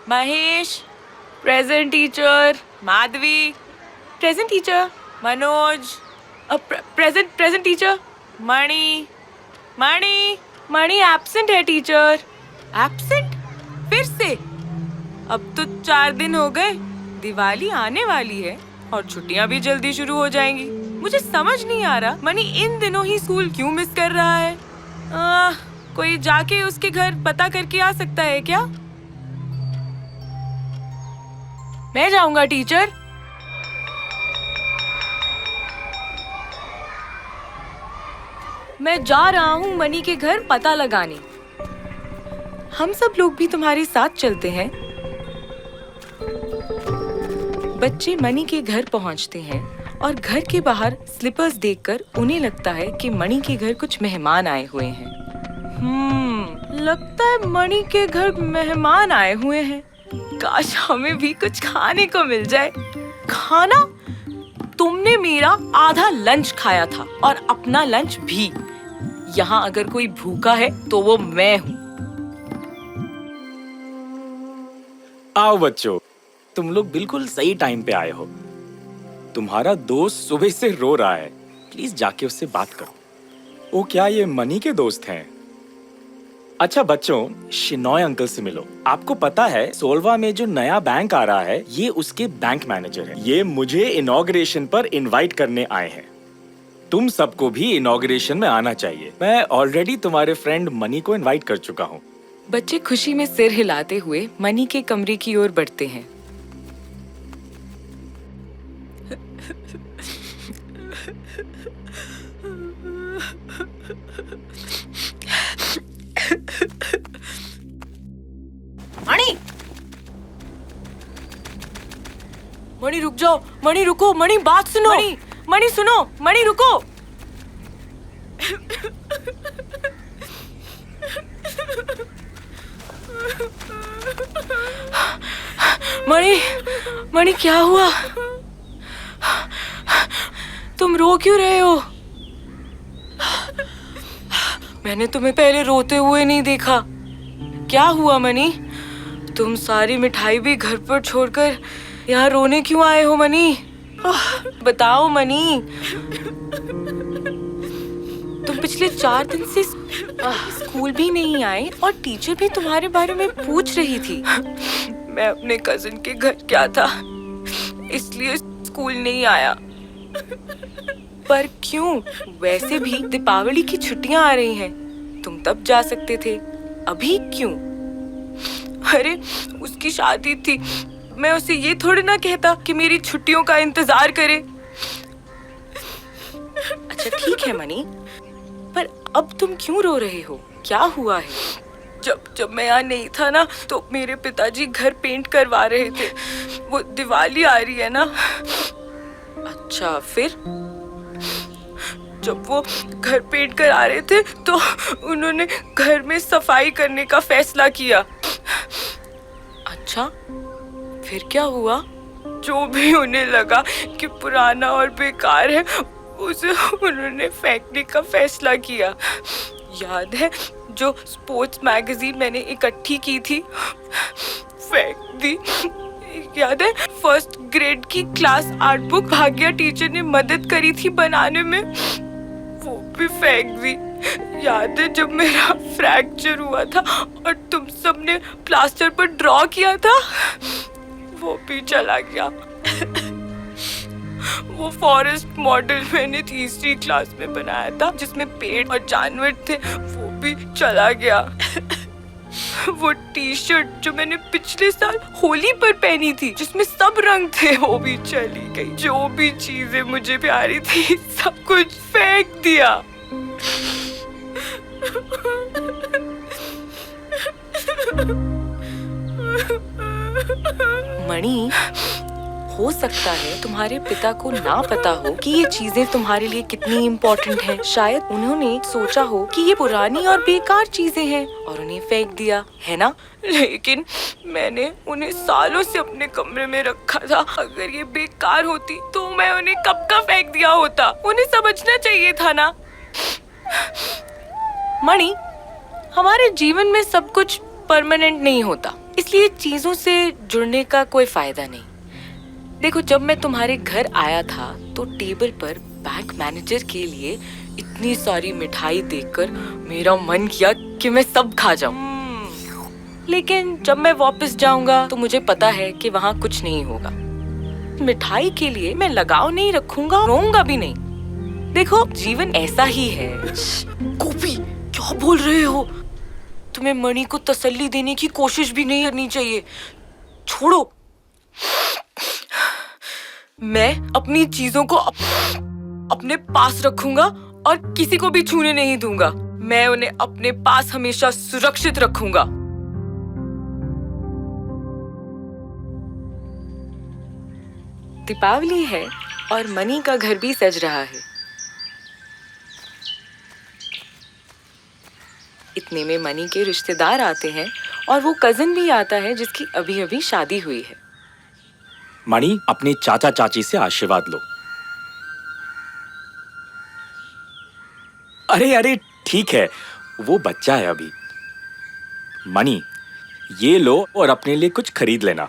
Mahesh, present teacher. Madhavi, present teacher. Manoj, present teacher. Mani, Mani absent है teacher. Absent? फिर से? अब तो 4 दिन हो गए। दिवाली आने वाली है और छुट्टियां भी जल्दी शुरू हो जाएंगी। मुझे समझ नहीं आ रहा मणि इन दिनों ही स्कूल क्यों मिस कर रहा है। कोई जाके उसके घर पता करके आ सकता है क्या? मैं जाऊंगा टीचर। मैं जा रहा हूँ मणि के घर पता लगाने। हम सब लोग भी तुम्हारे साथ चलते हैं। बच्चे मणि के घर पहुँचते हैं और घर के बाहर स्लीपर्स देखकर उन्हें लगता है कि मणि के घर कुछ मेहमान आए हुए हैं। लगता है मणि के घर मेहमान आए हुए हैं। काश हमें भी कुछ खाने को मिल जाए। खाना? तुमने मेरा आधा लंच खाया था और अपना लंच भी। यहाँ अगर कोई भूखा है तो वो मैं हूँ। आओ बच्चों, तुम लोग बिल्कुल सही टाइम पे आए हो। तुम्हारा दोस्त सुबह से रो रहा है, प्लीज जाके उससे बात करो। ओ क्या ये मनी के दोस्त हैं? अच्छा बच्चों, शिनॉय अंकल से मिलो। आपको पता है सोलवा में जो नया बैंक आ रहा है, ये उसके बैंक मैनेजर है। ये मुझे इनॉग्रेशन पर इनवाइट करने आए हैं। तुम सबको भी इनॉग्रेशन में आना चाहिए। मैं ऑलरेडी तुम्हारे फ्रेंड मनी को इनवाइट कर चुका हूँ। बच्चे खुशी में सिर हिलाते हुए मनी के कमरे की ओर बढ़ते हैं। मणि! मणि रुक जाओ, मणि रुको, मणि बात सुनो। मणि सुनो, मणि रुको। मणि क्या हुआ? तुम रो क्यों रहे हो? मैंने तुम्हें पहले रोते हुए नहीं देखा। क्या हुआ मणि? तुम सारी मिठाई भी घर पर छोड़कर यहाँ रोने क्यों आए हो मणि? बताओ मणि। तुम पिछले 4 दिन से स्कूल भी नहीं आए और टीचर भी तुम्हारे बारे में पूछ रही थी। मैं अपने कजिन के घर गया था, इसलिए स्कूल नहीं आया। पर क्यों? वैसे भी दीपावली की छुट्टियां आ रही हैं। तुम तब जा सकते थे, अभी क्यों? अरे उसकी शादी थी, मैं उसे ये थोड़ी ना कहता कि मेरी छुट्टियों का इंतजार करे। अच्छा ठीक है मणि, पर अब तुम क्यों रो रहे हो? क्या हुआ है? जब मैं यहाँ नहीं था ना, तो मेरे पिताजी घर पेंट करवा रहे थे। वो दिवाली आ रही है ना। अच्छा फिर? जब वो घर पेंट करा रहे थे तो उन्होंने घर में सफाई करने का फैसला किया। अच्छा फिर क्या हुआ? जो भी उन्हें लगा कि पुराना और बेकार है, उसे उन्होंने फेंकने का फैसला किया। याद है जो स्पोर्ट्स मैगजीन मैंने इकट्ठी की थी, फेंक दी। याद है फर्स्ट ग्रेड की क्लास आर्ट बुक भाग्या टीचर ने मदद करी थी बनाने में, वो भी फेंक दी। याद है जब मेरा फ्रैक्चर हुआ था और तुम सबने प्लास्टर पर ड्रॉ किया था, वो भी चला गया। वो फॉरेस्ट मॉडल मैंने तीसरी क्लास में बनाया था जिसमें पेड़ और जानवर थे, वो भी चला गया। वो टी शर्ट जो मैंने पिछले साल होली पर पहनी थी जिसमें सब रंग थे, वो भी चली गई। जो भी चीजें मुझे प्यारी थी सब कुछ फेंक दिया। मणि, हो सकता है तुम्हारे पिता को ना पता हो कि ये चीजें तुम्हारे लिए कितनी इम्पोर्टेंट हैं। शायद उन्होंने सोचा हो कि ये पुरानी और बेकार चीजें हैं और उन्हें फेंक दिया, है ना? लेकिन मैंने उन्हें सालों से अपने कमरे में रखा था। अगर ये बेकार होती तो मैं उन्हें कब का फेंक दिया होता। उन्हें समझना चाहिए था ना। मणि, हमारे जीवन में सब कुछ परमानेंट नहीं होता। इसलिए चीजों से जुड़ने का कोई फायदा नहीं। देखो, जब मैं तुम्हारे घर आया था तो टेबल पर बैंक मैनेजर के लिए इतनी सारी मिठाई देखकर मेरा मन किया कि मैं सब खा जाऊं। लेकिन जब मैं वापस जाऊंगा तो मुझे पता है कि वहाँ कुछ नहीं होगा। मिठाई के लिए मैं लगाव नहीं रखूंगा, रोऊंगा भी नहीं। देखो, जीवन ऐसा ही है। गोपी, क्या बोल रहे हो? तुम्हें मणि को तसल्ली देने की कोशिश भी नहीं करनी चाहिए। छोड़ो। मैं अपनी चीजों को अपने पास रखूंगा और किसी को भी छूने नहीं दूंगा। मैं उन्हें अपने पास हमेशा सुरक्षित रखूंगा। दीपावली है और मणि का घर भी सज रहा है। इतने में मणि के रिश्तेदार आते हैं और वो कजिन भी आता है जिसकी अभी अभी शादी हुई है। मणि, अपने चाचा चाची से आशीर्वाद लो। अरे अरे, ठीक है, वो बच्चा है अभी। मणि, ये लो और अपने लिए कुछ खरीद लेना।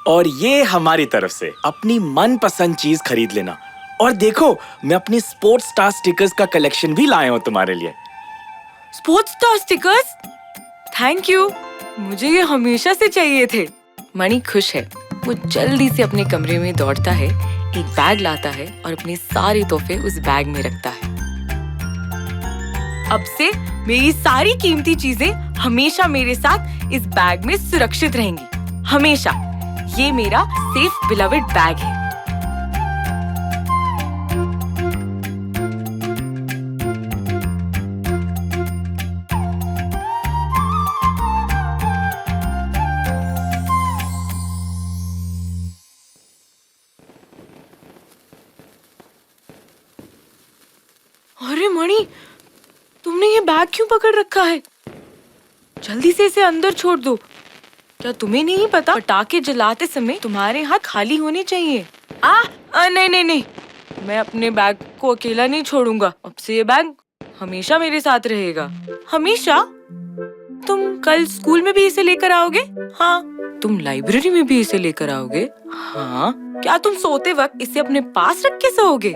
और ये हमारी तरफ से अपनी मनपसंद चीज खरीद लेना। और देखो, मैं अपनी स्पोर्ट्स स्टार स्टिकर्स का कलेक्शन भी लाया हूं तुम्हारे लिए। Sports star stickers? Thank you, मुझे ये हमेशा से चाहिए थे। मणि खुश है। वो जल्दी से अपने कमरे में दौड़ता है, एक बैग लाता है और अपने सारे तोहफे उस बैग में रखता है। अब से मेरी सारी कीमती चीजें हमेशा मेरे साथ इस बैग में सुरक्षित रहेंगी, हमेशा। ये मेरा सेफ बिलवेड बैग है। अरे मणि, तुमने ये बैग क्यों पकड़ रखा है? जल्दी से इसे अंदर छोड़ दो। क्या तुम्हें नहीं पता, पटाखे जलाते समय तुम्हारे हाथ खाली होने चाहिए। नहीं नहीं नहीं, मैं अपने बैग को अकेला नहीं छोड़ूंगा। अब से ये बैग हमेशा मेरे साथ रहेगा। हमेशा? तुम कल स्कूल में भी इसे लेकर आओगे? हाँ। तुम लाइब्रेरी में भी इसे लेकर आओगे? हाँ। क्या तुम सोते वक्त इसे अपने पास रख के सोओगे?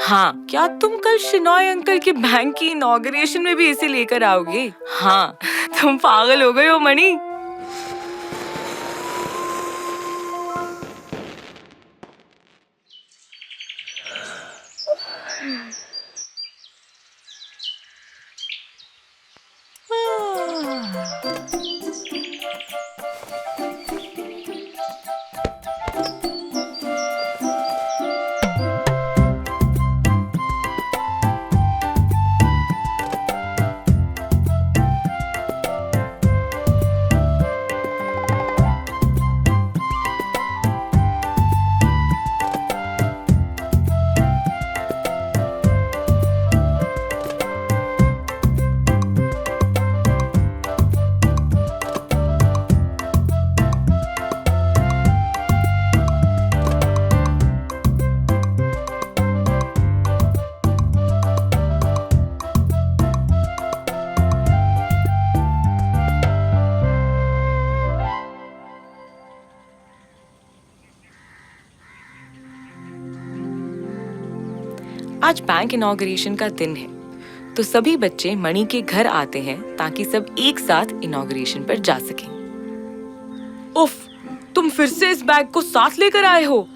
हाँ। क्या तुम कल शिनॉय अंकल के बैंक की इनॉग्रेशन में भी इसे लेकर आओगे? हाँ। तुम पागल हो गए हो मणि। आज बैंक इनॉग्रेशन का दिन है, तो सभी बच्चे मणि के घर आते हैं ताकि सब एक साथ इनॉग्रेशन पर जा सकें। उफ, तुम फिर से इस बैग को साथ लेकर आए हो?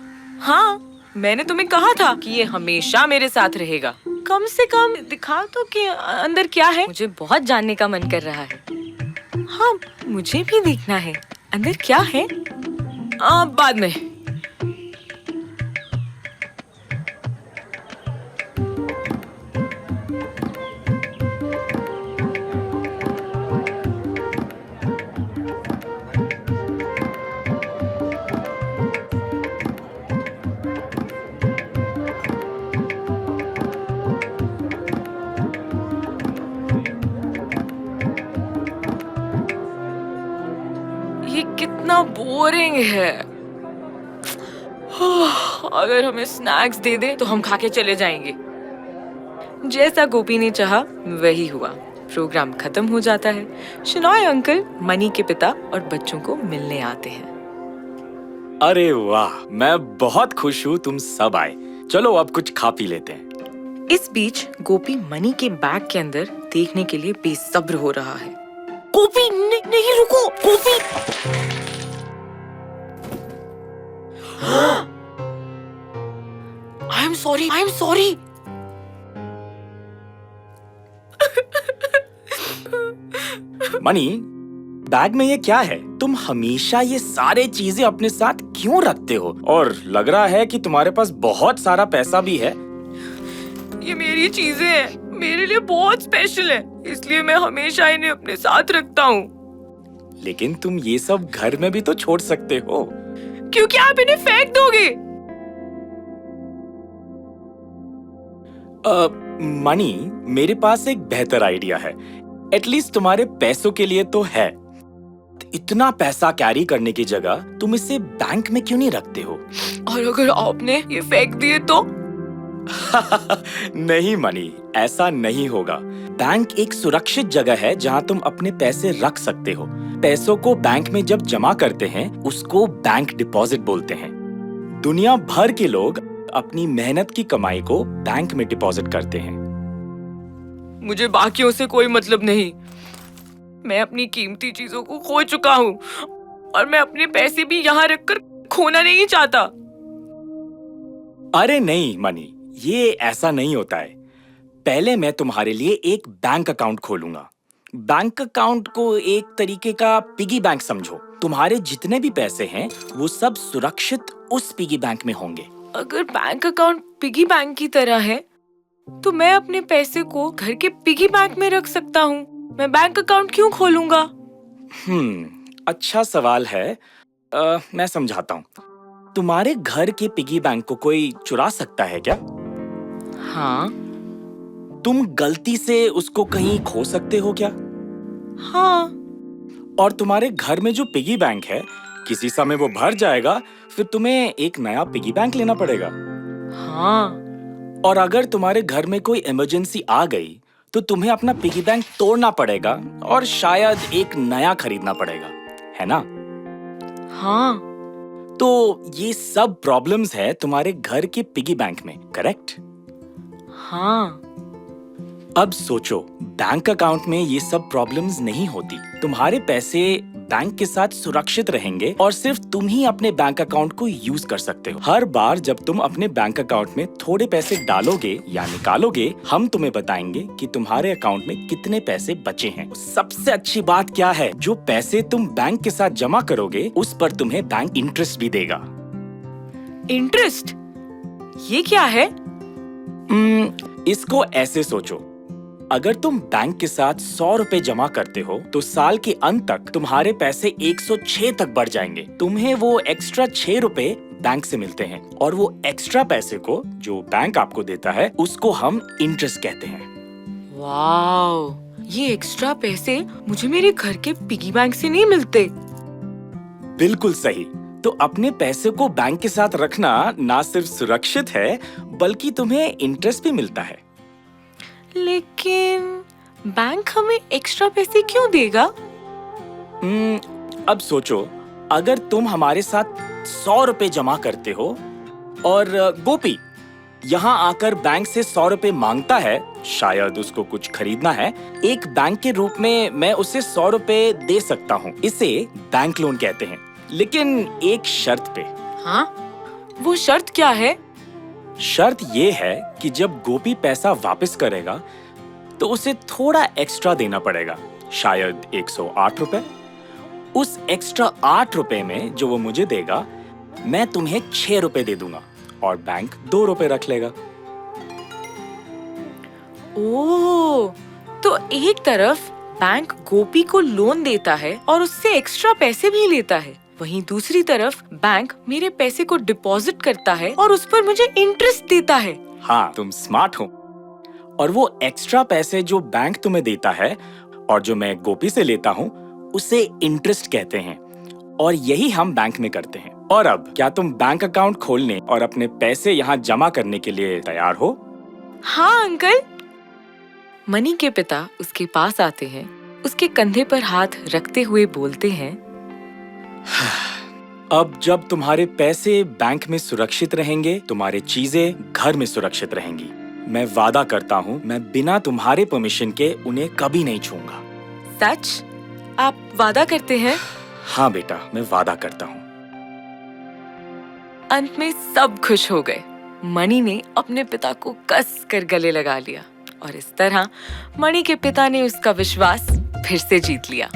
हाँ, मैंने तुम्हें कहा था कि ये हमेशा मेरे साथ रहेगा। कम से कम दिखा तो कि अंदर क्या है। मुझे बहुत जानने का मन कर रहा है। हाँ, मुझे भी देखना है अंदर क्या है। बाद में। ये कितना बोरिंग है। अगर हमें स्नैक्स दे दे तो हम खा के चले जाएंगे। जैसा गोपी ने चाहा वही हुआ। प्रोग्राम खत्म हो जाता है। शनॉय अंकल मनी के पिता और बच्चों को मिलने आते हैं। अरे वाह, मैं बहुत खुश हूँ तुम सब आए। चलो अब कुछ खा पी लेते हैं। इस बीच गोपी मनी के बैग के अंदर देखने के लिए बेसब्र हो रहा है। गोपी नहीं रुको, Gopi. I am sorry. Mani, bag में ये क्या है? तुम हमेशा ये सारे चीजें अपने साथ क्यों रखते हो? और लग रहा है कि तुम्हारे पास बहुत सारा पैसा भी है। ये मेरी चीजें हैं, मेरे लिए बहुत स्पेशल है, इसलिए मैं हमेशा इन्हें अपने साथ रखता हूँ। लेकिन तुम ये सब घर में भी तो छोड़ सकते हो। क्योंकि आप इन्हें फेंक दोगे। मनी, मेरे पास एक बेहतर आइडिया है। एटलीस्ट तुम्हारे पैसों के लिए तो है। इतना पैसा कैरी करने की जगह तुम इसे बैंक में क्यों नहीं रखते हो? और अगर आपने ये फेंक दिए तो? नहीं मनी, ऐसा नहीं होगा। बैंक एक सुरक्षित जगह है जहां तुम अपने पैसे रख सकते हो। पैसों को बैंक में जब जमा करते हैं उसको बैंक डिपॉजिट बोलते हैं। दुनिया भर के लोग अपनी मेहनत की कमाई को बैंक में डिपॉजिट करते हैं। मुझे बाकियों से कोई मतलब नहीं। मैं अपनी कीमती चीजों को खो चुका हूँ और मैं अपने पैसे भी यहाँ रखकर खोना नहीं चाहता। अरे नहीं मनी, ये ऐसा नहीं होता है। पहले मैं तुम्हारे लिए एक बैंक अकाउंट खोलूंगा। बैंक अकाउंट को एक तरीके का पिगी बैंक समझो। तुम्हारे जितने भी पैसे हैं वो सब सुरक्षित उस पिगी बैंक में होंगे। अगर बैंक अकाउंट पिगी बैंक की तरह है तो मैं अपने पैसे को घर के पिगी बैंक में रख सकता हूँ। मैं बैंक अकाउंट क्यों खोलूंगा? अच्छा सवाल है। मैं समझाता हूँ। तुम्हारे घर के पिगी बैंक को कोई चुरा सकता है क्या? हाँ। तुम गलती से उसको कहीं खो सकते हो क्या? हाँ। और तुम्हारे घर में जो पिगी बैंक है, किसी समय वो भर जाएगा, फिर तुम्हें एक नया पिगी बैंक लेना पड़ेगा। हाँ। और अगर तुम्हारे घर में कोई इमरजेंसी आ गई तो तुम्हें अपना पिगी बैंक तोड़ना पड़ेगा और शायद एक नया खरीदना पड़ेगा, है ना? हाँ। तो ये सब प्रॉब्लम्स है तुम्हारे घर के पिगी बैंक में, करेक्ट? हाँ। अब सोचो, बैंक अकाउंट में ये सब प्रॉब्लम्स नहीं होती। तुम्हारे पैसे बैंक के साथ सुरक्षित रहेंगे और सिर्फ तुम ही अपने बैंक अकाउंट को यूज कर सकते हो। हर बार जब तुम अपने बैंक अकाउंट में थोड़े पैसे डालोगे या निकालोगे, हम तुम्हें बताएंगे कि तुम्हारे अकाउंट में कितने पैसे बचे हैं। सबसे अच्छी बात क्या है, जो पैसे तुम बैंक के साथ जमा करोगे उस पर तुम्हें बैंक इंटरेस्ट भी देगा। इंटरेस्ट? ये क्या है? इसको ऐसे सोचो, अगर तुम बैंक के साथ 100 रुपए जमा करते हो तो साल के अंत तक तुम्हारे पैसे 106 तक बढ़ जाएंगे। तुम्हें वो एक्स्ट्रा 6 रुपए बैंक से मिलते हैं और वो एक्स्ट्रा पैसे को जो बैंक आपको देता है उसको हम इंटरेस्ट कहते हैं। वाओ, ये एक्स्ट्रा पैसे मुझे मेरे घर के पिगी बैंक से नहीं मिलते। बिल्कुल सही। तो अपने पैसे को बैंक के साथ रखना ना सिर्फ सुरक्षित है बल्कि तुम्हें इंटरेस्ट भी मिलता है। लेकिन बैंक हमें एक्स्ट्रा पैसे क्यों देगा? अब सोचो, अगर तुम हमारे साथ 100 रुपए जमा करते हो और गोपी यहाँ आकर बैंक से 100 रुपए मांगता है, शायद उसको कुछ खरीदना है, एक बैंक के रूप में मैं उसे 100 रुपए दे सकता हूँ। इसे बैंक लोन कहते हैं, लेकिन एक शर्त पे। हाँ? वो शर्त क्या है? शर्त ये है कि जब गोपी पैसा वापस करेगा तो उसे थोड़ा एक्स्ट्रा देना पड़ेगा, शायद 108 रुपए। उस एक्स्ट्रा 8 रुपए में जो वो मुझे देगा, मैं तुम्हें 6 रुपए दे दूंगा और बैंक 2 रुपए रख लेगा। ओह, तो एक तरफ बैंक गोपी को लोन देता है और उससे एक्स्ट्रा पैसे भी लेता है, वहीं दूसरी तरफ बैंक मेरे पैसे को डिपॉजिट करता है और उस पर मुझे इंटरेस्ट देता है। हाँ, तुम स्मार्ट हो। और वो एक्स्ट्रा पैसे जो बैंक तुम्हें देता है और जो मैं गोपी से लेता हूँ उसे इंटरेस्ट कहते हैं, और यही हम बैंक में करते हैं। और अब क्या तुम बैंक अकाउंट खोलने और अपने पैसे यहाँ जमा करने के लिए तैयार हो? हाँ अंकल। मनी के पिता उसके पास आते हैं, उसके कंधे पर हाथ रखते हुए बोलते हैं, अब जब तुम्हारे पैसे बैंक में सुरक्षित रहेंगे, तुम्हारे चीजें घर में सुरक्षित रहेंगी। मैं वादा करता हूँ, मैं बिना तुम्हारे परमिशन के उन्हें कभी नहीं छूऊंगा। सच? आप वादा करते हैं? हाँ बेटा, मैं वादा करता हूँ। अंत में सब खुश हो गए। मणि ने अपने पिता को कस कर गले लगा लिया और इस तरह मणि के पिता ने उसका विश्वास फिर से जीत लिया।